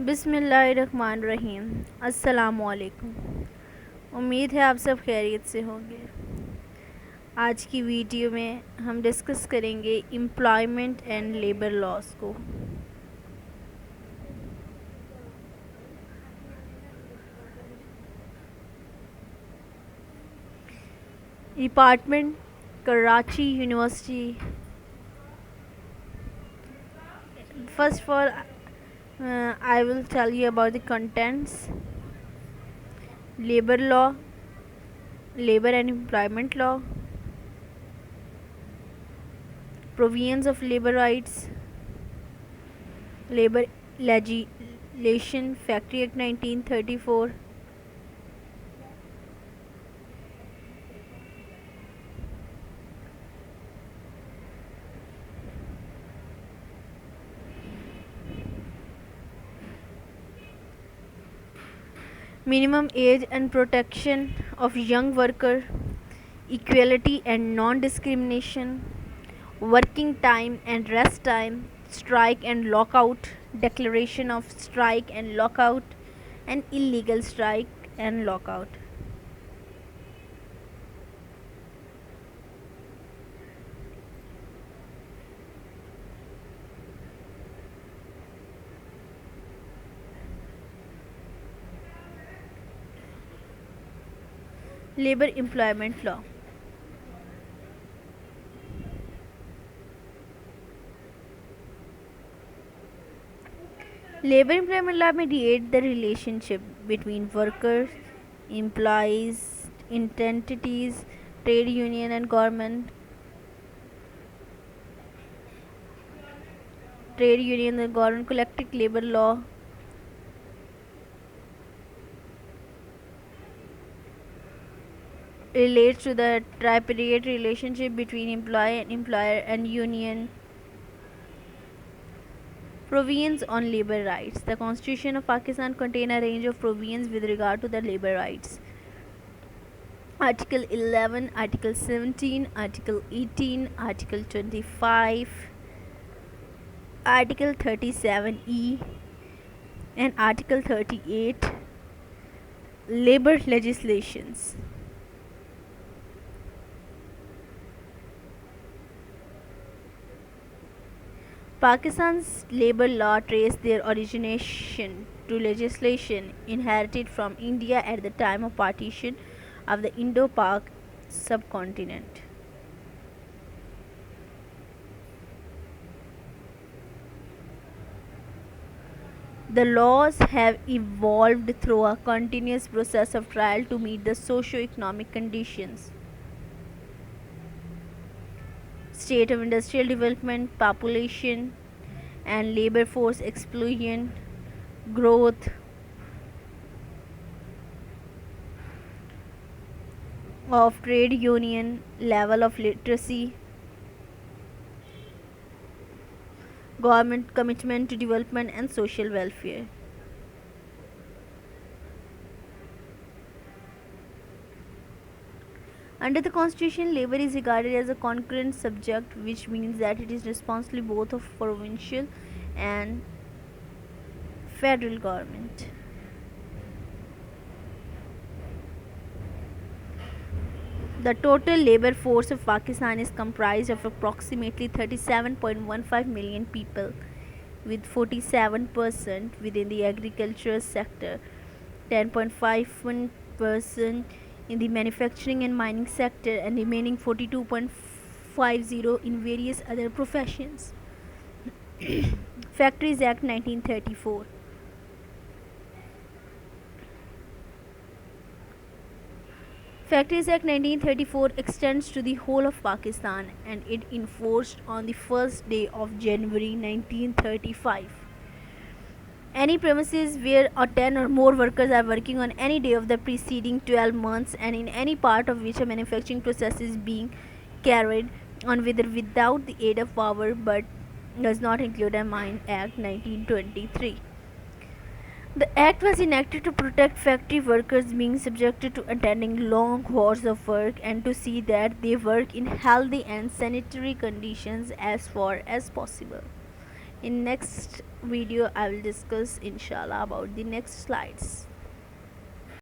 बिस्मिल्लाहिर्रहमानिर्रहीम। अस्सलामुअलैकुम। उम्मीद है आप सब खैरियत से होंगे। आज की वीडियो में हम डिस्कस करेंगे एम्प्लॉयमेंट एंड लेबर लॉस को। Department Karachi university. First of all I will tell you about the contents. Labor law, labor and employment law, provisions of labor rights, labor legislation, Factory Act 1934, minimum age and protection of young worker, equality and non-discrimination, working time and rest time, strike and lockout, declaration of strike and lockout, and illegal strike and lockout. Labor employment law. Labor employment law mediate the relationship between workers, employees, entities, trade union and government. Trade union and government. Collective labor law relates to the tripartite relationship between employer and union. Provisions on labor rights. The Constitution of Pakistan contains a range of provisions with regard to the labor rights. Article 11, Article 17, Article 18, Article 25, Article 37E, and Article 38. Labor legislations. Pakistan's labor law trace their origination to legislation inherited from India at the time of partition of the Indo-Pak subcontinent. The laws have evolved through a continuous process of trial to meet the socio-economic conditions. State of industrial development, population and labor force explosion, growth of trade union, level of literacy, government commitment to development and social welfare. Under the Constitution, labor is regarded as a concurrent subject, which means that it is responsible both of provincial and federal government. The total labor force of Pakistan is comprised of approximately 37.15 million people, with 47% within the agricultural sector, 10.51% in the manufacturing and mining sector, and remaining 42.50% in various other professions. Factories Act 1934. Factories Act 1934 extends to the whole of Pakistan and it enforced on the first day of January 1935. Any premises where 10 or more workers are working on any day of the preceding 12 months and in any part of which a manufacturing process is being carried on with or without the aid of power but does not include a Mine Act 1923. The act was enacted to protect factory workers being subjected to attending long hours of work and to see that they work in healthy and sanitary conditions as far as possible. In next video I will discuss inshallah about the next slides.